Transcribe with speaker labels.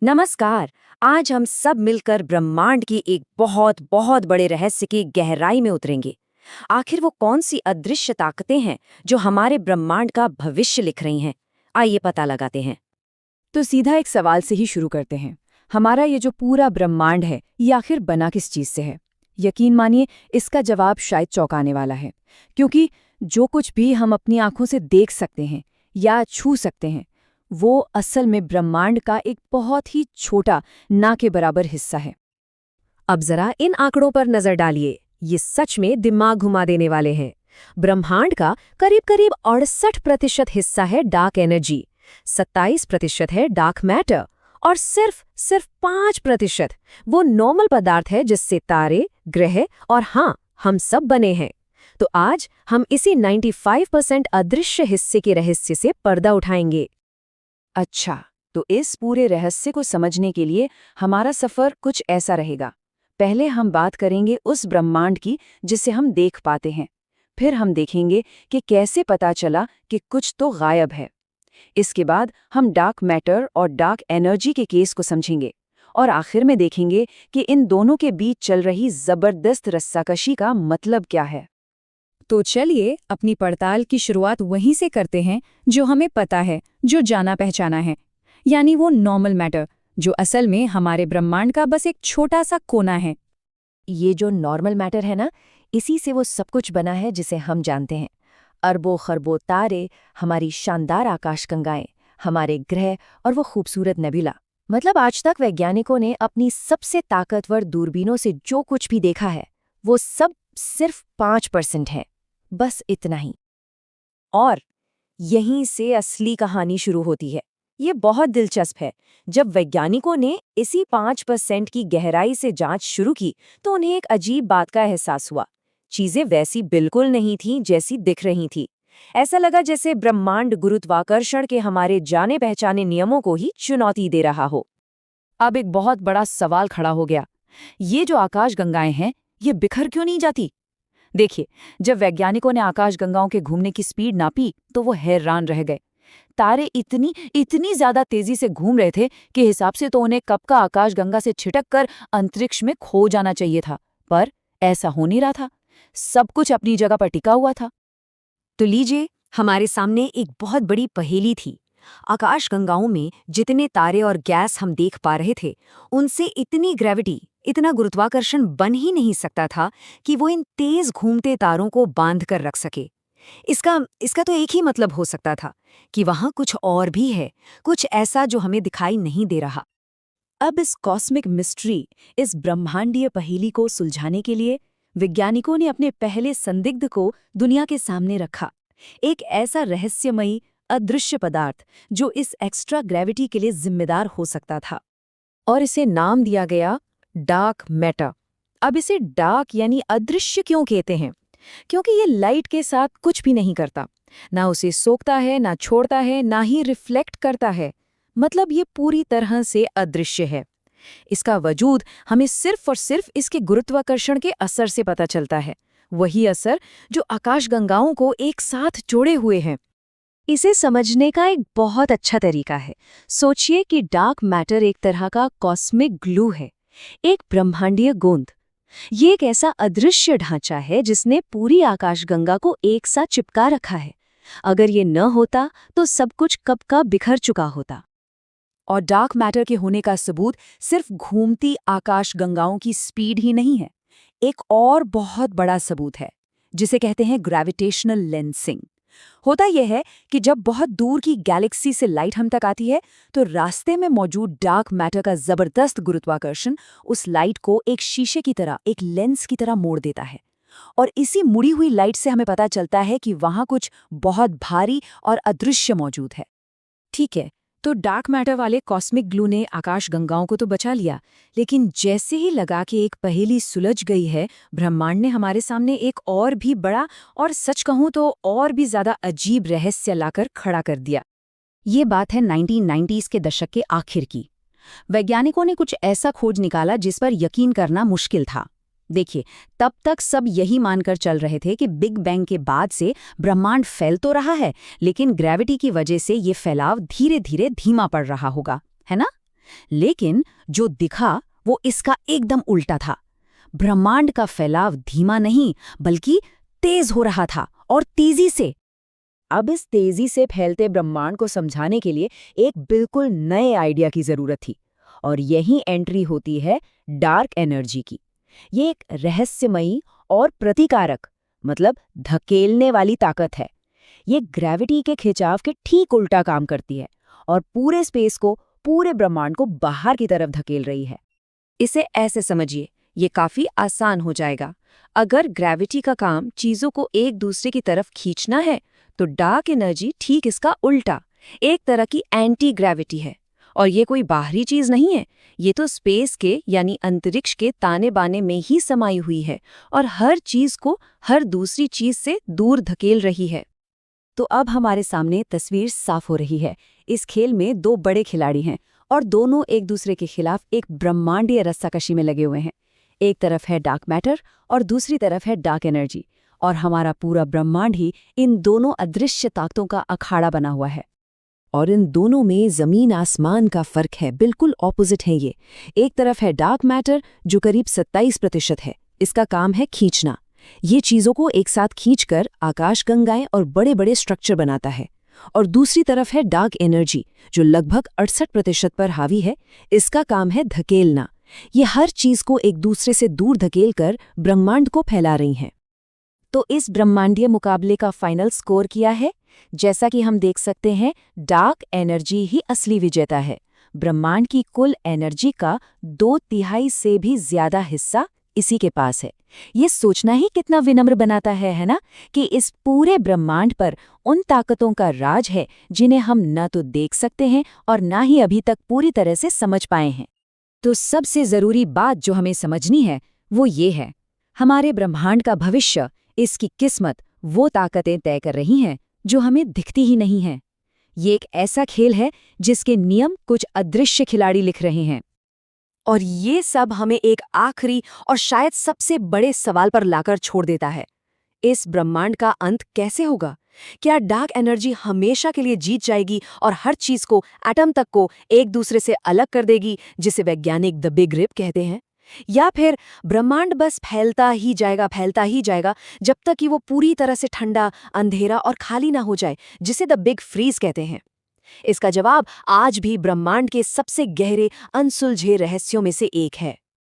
Speaker 1: नमस्कार। आज हम सब मिलकर ब्रह्मांड की एक बहुत बहुत बड़े रहस्य की गहराई में उतरेंगे। आखिर वो कौन सी अदृश्य ताकतें हैं जो हमारे ब्रह्मांड का भविष्य लिख रही हैं? आइए पता लगाते हैं।
Speaker 2: तो सीधा एक सवाल से ही शुरू करते हैं। हमारा ये जो पूरा ब्रह्मांड है, ये आखिर बना किस चीज़ से है? यकीन मानिए, इसका जवाब शायद चौंकाने वाला है। क्योंकि जो कुछ भी हम अपनी आंखों से देख सकते हैं या छू सकते हैं, वो असल में ब्रह्मांड का एक बहुत ही छोटा, ना के बराबर हिस्सा है।
Speaker 1: अब जरा इन आंकड़ों पर नजर डालिए। ये सच में दिमाग घुमा देने वाले हैं। ब्रह्मांड का करीब करीब 68% हिस्सा है डार्क एनर्जी, 27% है डार्क मैटर और सिर्फ 5% वो नॉर्मल पदार्थ है जिससे तारे, ग्रह और हाँ, हम सब बने हैं। तो आज हम इसी 95% अदृश्य हिस्से के रहस्य से पर्दा उठाएंगे।
Speaker 2: अच्छा, तो इस पूरे रहस्य को समझने के लिए हमारा सफ़र कुछ ऐसा रहेगा। पहले हम बात करेंगे उस ब्रह्मांड की जिसे हम देख पाते हैं। फिर हम देखेंगे कि कैसे पता चला कि कुछ तो गायब है। इसके बाद हम डार्क मैटर और डार्क एनर्जी के केस को समझेंगे और आखिर में देखेंगे कि इन दोनों के बीच चल रही जबरदस्त रस्साकशी का मतलब क्या है। तो चलिए अपनी पड़ताल की शुरुआत वहीं से करते हैं जो हमें पता है, जो जाना पहचाना है, यानी वो नॉर्मल मैटर, जो असल में हमारे ब्रह्मांड का बस एक छोटा सा कोना है।
Speaker 1: ये जो नॉर्मल मैटर है ना, इसी से वो सब कुछ बना है जिसे हम जानते हैं। अरबों खरबों तारे, हमारी शानदार आकाशगंगाएं, हमारे ग्रह और वो खूबसूरत नेबुला। मतलब आज तक वैज्ञानिकों ने अपनी सबसे ताकतवर दूरबीनों से जो कुछ भी देखा है, वो सब सिर्फ 5% है। बस इतना ही। और यहीं से असली कहानी शुरू होती है। ये बहुत दिलचस्प है। जब वैज्ञानिकों ने इसी 5% की गहराई से जांच शुरू की, तो उन्हें एक अजीब बात का एहसास हुआ। चीजें वैसी बिल्कुल नहीं थीं जैसी दिख रही थी। ऐसा लगा जैसे ब्रह्मांड गुरुत्वाकर्षण के हमारे जाने पहचाने नियमों को ही चुनौती दे रहा हो।
Speaker 2: अब एक बहुत बड़ा सवाल खड़ा हो गया। ये जो आकाशगंगाएं हैं, ये बिखर क्यों नहीं जाती? देखिए, जब वैज्ञानिकों ने आकाशगंगाओं के घूमने की स्पीड नापी, तो वो हैरान रह गए। तारे इतनी इतनी ज्यादा तेजी से घूम रहे थे कि हिसाब से तो उन्हें कब का आकाशगंगा से छिटक कर अंतरिक्ष में खो जाना चाहिए था। पर ऐसा हो नहीं रहा था। सब कुछ अपनी जगह पर टिका हुआ था।
Speaker 1: तो लीजिए, हमारे सामने एक बहुत बड़ी पहेली थी। आकाशगंगाओं में जितने तारे और गैस हम देख पा रहे थे, उनसे इतनी ग्रेविटी, इतना गुरुत्वाकर्षण बन ही नहीं सकता था कि वो इन तेज घूमते तारों को बांध कर रख सके। इसका इसका तो एक ही मतलब हो सकता था कि वहां कुछ और भी है, कुछ ऐसा जो हमें दिखाई नहीं दे रहा।
Speaker 2: अब इस कॉस्मिक मिस्ट्री, इस ब्रह्मांडीय पहेली को सुलझाने के लिए वैज्ञानिकों ने अपने पहले संदिग्ध को दुनिया के सामने रखा। एक ऐसा रहस्यमयी अदृश्य पदार्थ जो इस एक्स्ट्रा ग्रेविटी के लिए जिम्मेदार हो सकता था।
Speaker 1: और इसे नाम दिया गया डार्क मैटर। अब इसे डार्क यानी अदृश्य क्यों कहते हैं? क्योंकि ये लाइट के साथ कुछ भी नहीं करता, ना उसे सोखता है, ना छोड़ता है, ना ही रिफ्लेक्ट करता है। मतलब ये पूरी तरह से अदृश्य है। इसका वजूद हमें सिर्फ और सिर्फ इसके गुरुत्वाकर्षण के असर से पता चलता है। वही असर जो आकाशगंगाओं को एक साथ जोड़े हुए हैं। इसे समझने का एक बहुत अच्छा तरीका है। सोचिए कि डार्क मैटर एक तरह का कॉस्मिक ग्लू है, एक ब्रह्मांडीय गोंद। ये एक ऐसा अदृश्य ढांचा है जिसने पूरी आकाशगंगा को एक साथ चिपका रखा है। अगर ये न होता तो सब कुछ कब का बिखर चुका होता।
Speaker 2: और डार्क मैटर के होने का सबूत सिर्फ घूमती आकाशगंगाओं की स्पीड ही नहीं है। एक और बहुत बड़ा सबूत है, जिसे कहते हैं ग्रेविटेशनल लेंसिंग। होता यह है कि जब बहुत दूर की गैलेक्सी से लाइट हम तक आती है, तो रास्ते में मौजूद डार्क मैटर का जबरदस्त गुरुत्वाकर्षण उस लाइट को एक शीशे की तरह, एक लेंस की तरह मोड़ देता है। और इसी मुड़ी हुई लाइट से हमें पता चलता है कि वहां कुछ बहुत भारी और अदृश्य मौजूद है। ठीक है, तो डार्क मैटर वाले कॉस्मिक ग्लू ने आकाशगंगाओं को तो बचा लिया, लेकिन जैसे ही लगा कि एक पहेली सुलझ गई है, ब्रह्मांड ने हमारे सामने एक और भी बड़ा और सच कहूं तो और भी ज्यादा अजीब रहस्य लाकर खड़ा कर दिया। ये बात है 1990s के दशक के आखिर की। वैज्ञानिकों ने कुछ ऐसा खोज निकाला जिस पर यकीन करना मुश्किल था। देखिए, तब तक सब यही मानकर चल रहे थे कि बिग बैंग के बाद से ब्रह्मांड फैल तो रहा है, लेकिन ग्रेविटी की वजह से ये फैलाव धीरे धीरे धीमा पड़ रहा होगा, है ना? लेकिन जो दिखा वो इसका एकदम उल्टा था। ब्रह्मांड का फैलाव धीमा नहीं बल्कि तेज हो रहा था, और तेजी से। अब इस तेजी से फैलते ब्रह्मांड को समझाने के लिए एक बिल्कुल नए आइडिया की जरूरत थी, और यही एंट्री होती है डार्क एनर्जी की। ये एक रहस्यमयी और प्रतिकारक, मतलब धकेलने वाली ताकत है। ये ग्रेविटी के खिंचाव के ठीक उल्टा काम करती है और पूरे स्पेस को, पूरे ब्रह्मांड को बाहर की तरफ धकेल रही है। इसे ऐसे समझिए, ये काफी आसान हो जाएगा। अगर ग्रेविटी का काम चीजों को एक दूसरे की तरफ खींचना है, तो डार्क एनर्जी ठीक इसका उल्टा, एक तरह की एंटी ग्रेविटी है। और ये कोई बाहरी चीज नहीं है, ये तो स्पेस के यानी अंतरिक्ष के ताने बाने में ही समाई हुई है और हर चीज को हर दूसरी चीज से दूर धकेल रही है। तो अब हमारे सामने तस्वीर साफ हो रही है। इस खेल में दो बड़े खिलाड़ी हैं और दोनों एक दूसरे के खिलाफ एक ब्रह्मांडीय रस्साकशी में लगे हुए हैं। एक तरफ है डार्क मैटर और दूसरी तरफ है डार्क एनर्जी, और हमारा पूरा ब्रह्मांड ही इन दोनों अदृश्य ताकतों का अखाड़ा बना हुआ है। और इन दोनों में जमीन आसमान का फर्क है, बिल्कुल ऑपोजिट है ये। एक तरफ है डार्क मैटर जो करीब 27% है, इसका काम है खींचना। ये चीजों को एक साथ खींचकर आकाशगंगाएं और बड़े बड़े स्ट्रक्चर बनाता है। और दूसरी तरफ है डार्क एनर्जी जो लगभग 68% पर हावी है, इसका काम है धकेलना। ये हर चीज को एक दूसरे से दूर धकेलकर ब्रह्मांड को फैला रही हैं। तो इस ब्रह्मांडीय मुकाबले का फाइनल स्कोर किया है? जैसा कि हम देख सकते हैं, डार्क एनर्जी ही असली विजेता है। ब्रह्मांड की कुल एनर्जी का 2/3 से भी ज्यादा हिस्सा इसी के पास है। ये सोचना ही कितना विनम्र बनाता है ना, कि इस पूरे ब्रह्मांड पर उन ताकतों का राज है जिन्हें हम न तो देख सकते हैं और न ही अभी तक पूरी तरह से समझ पाए हैं। तो सबसे जरूरी बात जो हमें समझनी है वो ये है, हमारे ब्रह्मांड का भविष्य, इसकी किस्मत वो ताकतें तय कर रही हैं जो हमें दिखती ही नहीं हैं। ये एक ऐसा खेल है जिसके नियम कुछ अदृश्य खिलाड़ी लिख रहे हैं। और ये सब हमें एक आखिरी और शायद सबसे बड़े सवाल पर लाकर छोड़ देता है। इस ब्रह्मांड का अंत कैसे होगा? क्या डार्क एनर्जी हमेशा के लिए जीत जाएगी और हर चीज को, एटम तक को, एक दूसरे से अलग कर देगी, जिसे वैज्ञानिक द बिग रिप कहते हैं? या फिर ब्रह्मांड बस फैलता ही जाएगा जब तक कि वो पूरी तरह से ठंडा, अंधेरा और खाली ना हो जाए, जिसे द बिग फ्रीज कहते हैं? इसका जवाब आज भी ब्रह्मांड के सबसे गहरे, अनसुलझे रहस्यों में से एक है।